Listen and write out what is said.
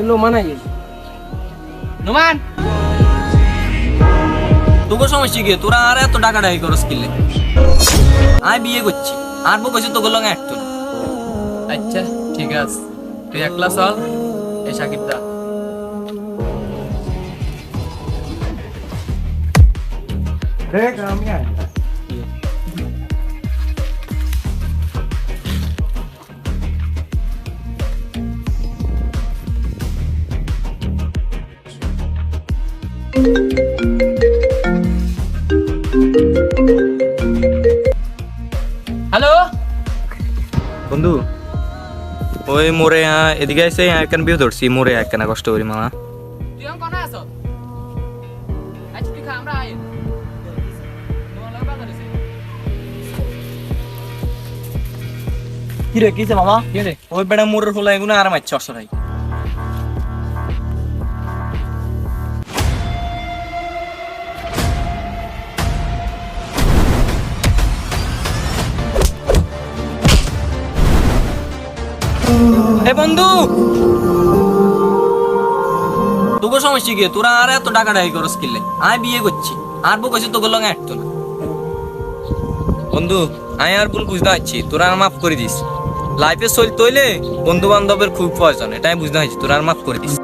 Noman I Noman তোকে সমস্যা কি তোরা আর এত টাকা ডাকি করস কিনলে আমি বিয়ে করছি আর বউ কইছি তোকে লঙ্গে একটু আচ্ছা ঠিক আছে তুই একলা চল এই সাকিব দা দেখ আমি আই হ্যালো বন্ধু ওই মোরে এদিকে এসে একখান বিয়ে ধরছি মোরে একখানা কষ্ট করি মামা তুই এখন কোন আছো আচ্ছা তুই খা আমরা আই তোমার লাগা বাজার আছে কি রে কিছে মামা কি রে ওই বেড়া মোরের ফলে এগুলো আর মারছে অসরাই এ বন্ধু তোকে সমস্যা কি তোরা আর এত টাকা ডাকি করস কিনলে আমি বিয়ে করছি আর বউ কইছি তোকে লঙ্গে একটু না বন্ধু আমি আর ভুল বুঝতে পারছি তোরা আর মাফ করে দিস লাইফে চলতে হইলে বন্ধু বান্ধবের খুব প্রয়োজন এটা আমি বুঝতে পারছি তোরা আর মাফ করে দিস